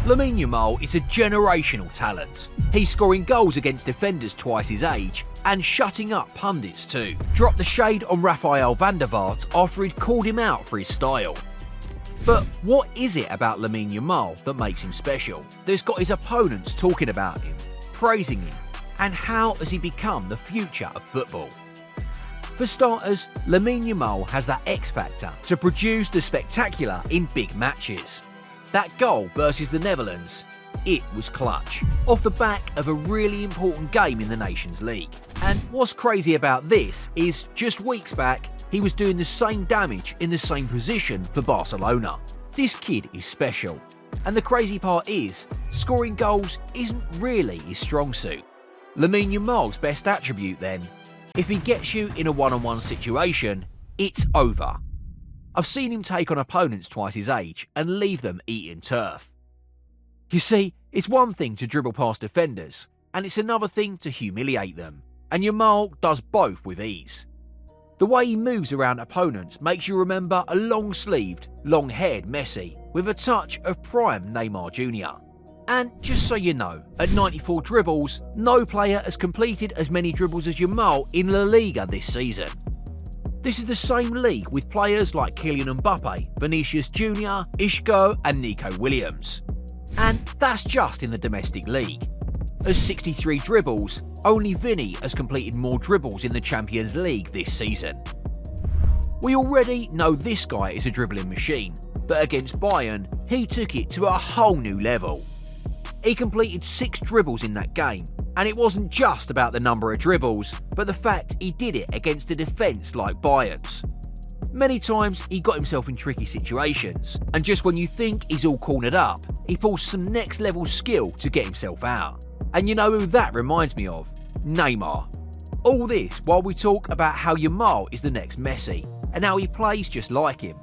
Lamine Yamal is a generational talent. He's scoring goals against defenders twice his age and shutting up pundits too. Dropped the shade on Rafael van der Vaart after he'd called him out for his style. But what is it about Lamine Yamal that makes him special, that's got his opponents talking about him, praising him, and how has he become the future of football? For starters, Lamine Yamal has that X factor to produce the spectacular in big matches. That goal versus the Netherlands, it was clutch, off the back of a really important game in the Nations League. And what's crazy about this is just weeks back, he was doing the same damage in the same position for Barcelona. This kid is special. And the crazy part is, scoring goals isn't really his strong suit. Lamine Yamal's best attribute then, if he gets you in a one-on-one situation, it's over. I've seen him take on opponents twice his age and leave them eating turf. You see, it's one thing to dribble past defenders, and it's another thing to humiliate them, and Yamal does both with ease. The way he moves around opponents makes you remember a long-sleeved, long-haired Messi with a touch of prime Neymar Jr. And just so you know, at 94 dribbles, no player has completed as many dribbles as Yamal in La Liga this season. This is the same league with players like Kylian Mbappe, Vinicius Jr, Isco and Nico Williams. And that's just in the domestic league. At 63 dribbles, only Vinny has completed more dribbles in the Champions League this season. We already know this guy is a dribbling machine, but against Bayern, he took it to a whole new level. He completed 6 dribbles in that game, and it wasn't just about the number of dribbles, but the fact he did it against a defence like Bayern's. Many times he got himself in tricky situations, and just when you think he's all cornered up, he pulls some next level skill to get himself out. And you know who that reminds me of? Neymar. All this while we talk about how Yamal is the next Messi, and how he plays just like him.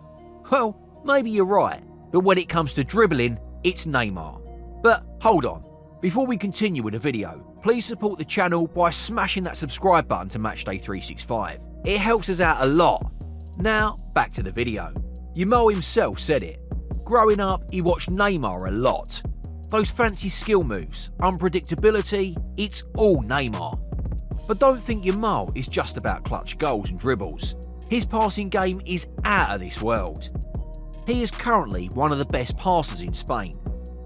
Well, maybe you're right, but when it comes to dribbling, it's Neymar. But hold on, before we continue with the video, please support the channel by smashing that subscribe button to Matchday 365. It helps us out a lot. Now, back to the video. Yamal himself said it. Growing up, he watched Neymar a lot. Those fancy skill moves, unpredictability, it's all Neymar. But don't think Yamal is just about clutch goals and dribbles. His passing game is out of this world. He is currently one of the best passers in Spain.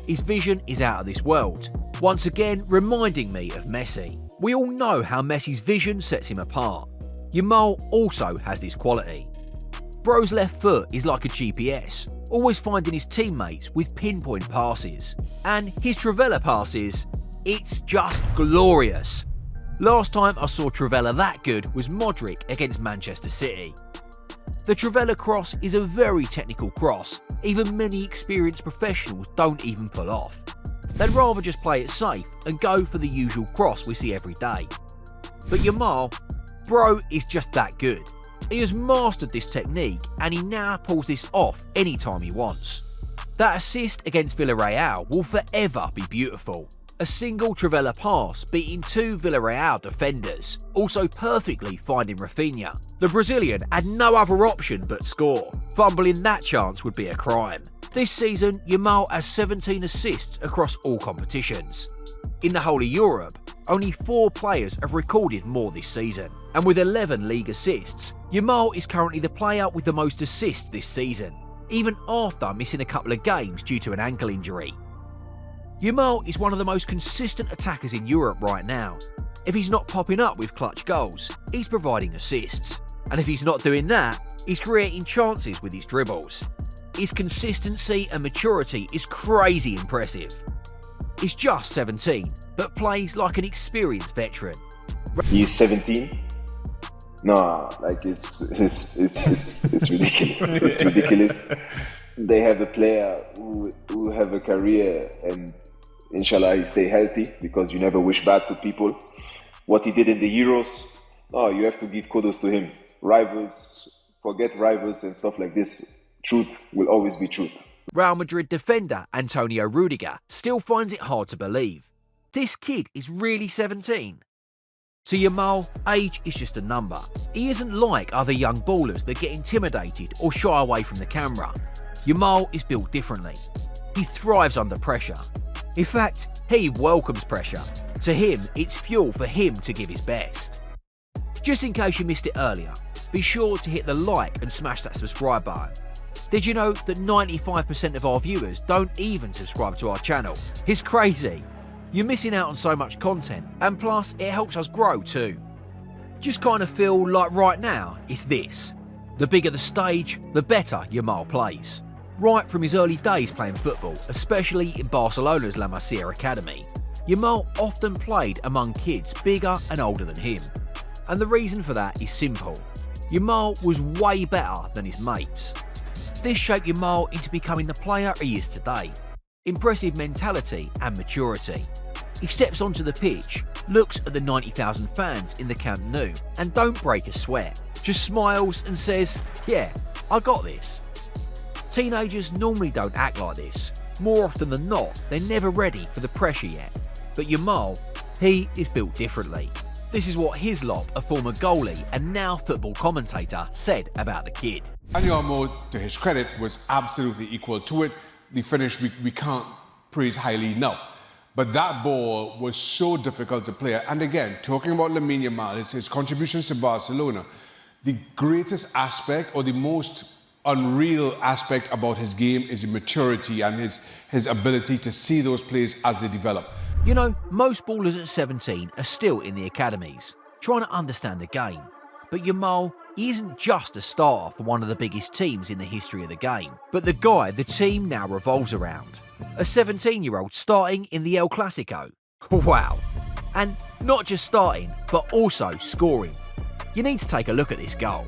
His vision is out of this world, once again reminding me of Messi. We all know how Messi's vision sets him apart. Yamal also has this quality. Bro's left foot is like a GPS, always finding his teammates with pinpoint passes. And his Trivela passes, it's just glorious. Last time I saw Trivela that good was Modric against Manchester City. The Trivela cross is a very technical cross, even many experienced professionals don't even pull off. They'd rather just play it safe and go for the usual cross we see every day. But Yamal, bro is just that good. He has mastered this technique and he now pulls this off anytime he wants. That assist against Villarreal will forever be beautiful. A single Trivela pass beating 2 Villarreal defenders, also perfectly finding Rafinha. The Brazilian had no other option but score. Fumbling that chance would be a crime. This season, Yamal has 17 assists across all competitions. In the whole of Europe, only 4 players have recorded more this season. And with 11 league assists, Yamal is currently the player with the most assists this season, even after missing a couple of games due to an ankle injury. Yamal is one of the most consistent attackers in Europe right now. If he's not popping up with clutch goals, he's providing assists. And if he's not doing that, he's creating chances with his dribbles. His consistency and maturity is crazy impressive. He's just 17, but plays like an experienced veteran. He's 17? No, like it's ridiculous. It's ridiculous. They have a player who have a career, and inshallah he stay healthy, because you never wish bad to people. What he did in the Euros, you have to give kudos to him. Rivals, forget rivals and stuff like this. Truth will always be truth. Real Madrid defender Antonio Rudiger still finds it hard to believe. This kid is really 17. To Yamal, age is just a number. He isn't like other young ballers that get intimidated or shy away from the camera. Yamal is built differently. He thrives under pressure. In fact, he welcomes pressure. To him, it's fuel for him to give his best. Just in case you missed it earlier, be sure to hit the like and smash that subscribe button. Did you know that 95% of our viewers don't even subscribe to our channel? It's crazy. You're missing out on so much content, and plus it helps us grow too. Just kind of feel like right now it's this. The bigger the stage, the better Yamal plays. Right from his early days playing football, especially in Barcelona's La Masia academy, Yamal often played among kids bigger and older than him. And the reason for that is simple. Yamal was way better than his mates. This shaped Yamal into becoming the player he is today. Impressive mentality and maturity. He steps onto the pitch, looks at the 90,000 fans in the Camp Nou and don't break a sweat. Just smiles and says, "Yeah, I got this." Teenagers normally don't act like this. More often than not, they're never ready for the pressure yet. But Yamal, he is built differently. This is what Hislop, a former goalie and now football commentator, said about the kid. Yamal, to his credit, was absolutely equal to it. The finish we can't praise highly enough. But that ball was so difficult to play. And again, talking about Lamine Yamal, his contributions to Barcelona, the greatest aspect or the most unreal aspect about his game is the maturity and his ability to see those plays as they develop. You know, most ballers at 17 are still in the academies, trying to understand the game. But Yamal, he isn't just a starter for one of the biggest teams in the history of the game, but the guy the team now revolves around. A 17-year-old starting in the El Clasico. Wow. And not just starting, but also scoring. You need to take a look at this goal.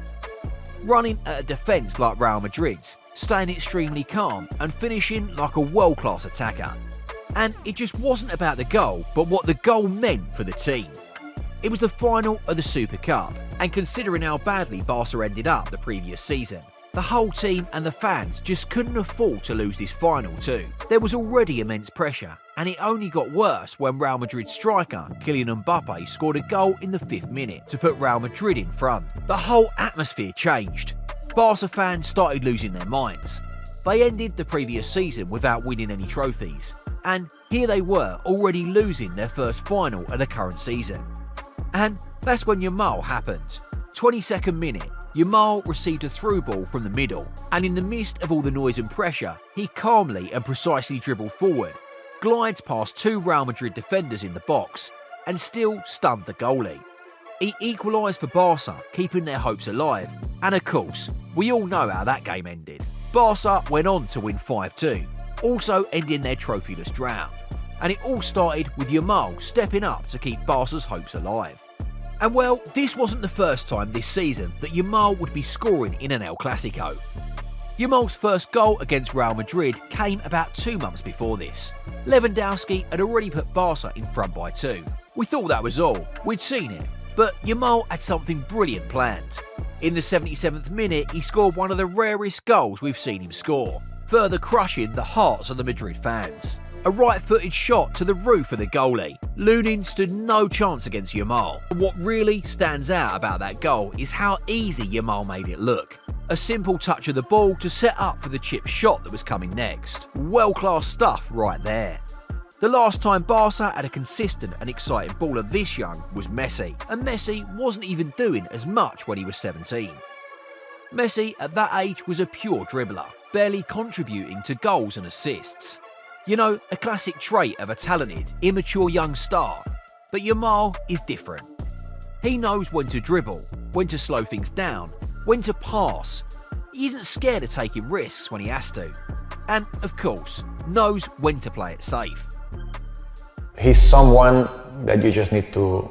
Running at a defence like Real Madrid's, staying extremely calm and finishing like a world-class attacker. And it just wasn't about the goal, but what the goal meant for the team. It was the final of the Super Cup, and considering how badly Barca ended up the previous season, the whole team and the fans just couldn't afford to lose this final too. There was already immense pressure, and it only got worse when Real Madrid striker Kylian Mbappe scored a goal in the 5th minute to put Real Madrid in front. The whole atmosphere changed. Barca fans started losing their minds. They ended the previous season without winning any trophies, and here they were already losing their first final of the current season. And that's when Yamal happened. 22nd minute, Yamal received a through ball from the middle, and in the midst of all the noise and pressure, he calmly and precisely dribbled forward, glides past 2 Real Madrid defenders in the box, and still stunned the goalie. He equalised for Barca, keeping their hopes alive, and of course, we all know how that game ended. Barca went on to win 5-2, also ending their trophyless drought. And it all started with Yamal stepping up to keep Barca's hopes alive. And well, this wasn't the first time this season that Yamal would be scoring in an El Clasico. Yamal's first goal against Real Madrid came about 2 months before this. Lewandowski had already put Barca in front by 2. We thought that was all, we'd seen it, but Yamal had something brilliant planned. In the 77th minute, he scored one of the rarest goals we've seen him score, further crushing the hearts of the Madrid fans. A right-footed shot to the roof of the goalie. Lunin stood no chance against Yamal. What really stands out about that goal is how easy Yamal made it look. A simple touch of the ball to set up for the chip shot that was coming next. Well-class stuff right there. The last time Barca had a consistent and exciting baller this young was Messi, and Messi wasn't even doing as much when he was 17. Messi at that age was a pure dribbler, barely contributing to goals and assists. You know, a classic trait of a talented, immature young star. But Yamal is different. He knows when to dribble, when to slow things down, when to pass. He isn't scared of taking risks when he has to. And, of course, knows when to play it safe. He's someone that you just need to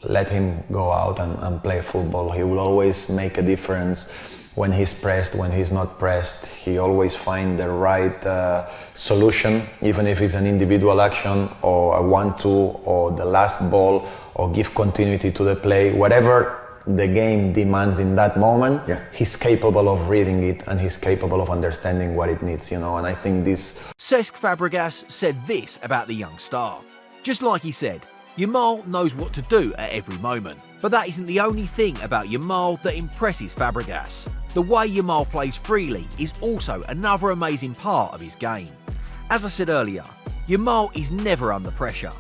let him go out and play football. He will always make a difference when he's pressed, when he's not pressed. He always finds the right solution, even if it's an individual action or a 1-2 or the last ball, or give continuity to the play. Whatever the game demands in that moment, he's capable of reading it and he's capable of understanding what it needs, you know, and I think this... Cesc Fabregas said this about the young star. Just like he said, Yamal knows what to do at every moment. But that isn't the only thing about Yamal that impresses Fabregas. The way Yamal plays freely is also another amazing part of his game. As I said earlier, Yamal is never under pressure,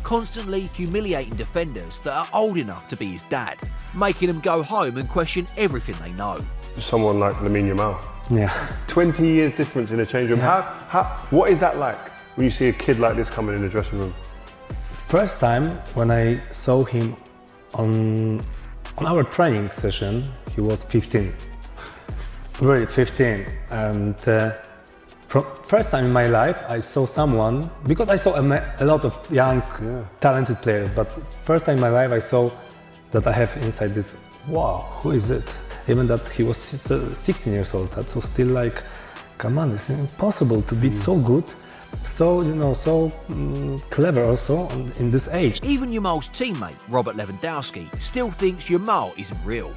constantly humiliating defenders that are old enough to be his dad, making them go home and question everything they know. Someone like Lamine Yamal. Yeah. 20 years difference in a change room. Yeah. What is that like when you see a kid like this coming in the dressing room? First time when I saw him on our training session, he was 15. Really 15. And from first time in my life, I saw someone, because I saw a lot of young, talented players, but first time in my life I saw that I have inside this, wow, who is it? Even that he was 16 years old, that was still like, come on, it's impossible to be so good, so, so clever also in this age. Even Yamal's teammate, Robert Lewandowski, still thinks Yamal isn't real.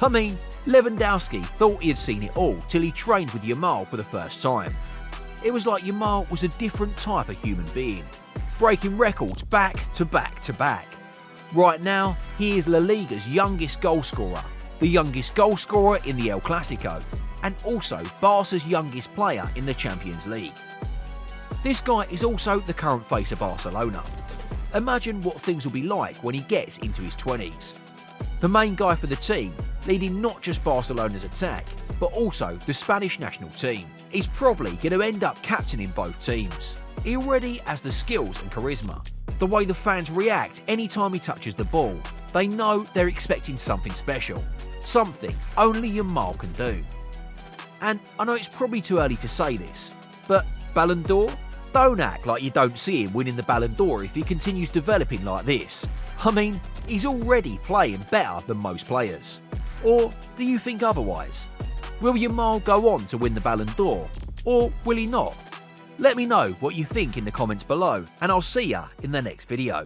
I mean, Lewandowski thought he had seen it all till he trained with Yamal for the first time. It was like Yamal was a different type of human being, breaking records back to back to back. Right now, he is La Liga's youngest goalscorer, the youngest goalscorer in the El Clasico, and also Barca's youngest player in the Champions League. This guy is also the current face of Barcelona. Imagine what things will be like when he gets into his 20s. The main guy for the team, leading not just Barcelona's attack, but also the Spanish national team. He's probably going to end up captaining both teams. He already has the skills and charisma. The way the fans react anytime he touches the ball, they know they're expecting something special. Something only Yamal can do. And I know it's probably too early to say this, but Ballon d'Or? Don't act like you don't see him winning the Ballon d'Or if he continues developing like this. I mean, he's already playing better than most players. Or do you think otherwise? Will Yamal go on to win the Ballon d'Or? Or will he not? Let me know what you think in the comments below, and I'll see ya in the next video.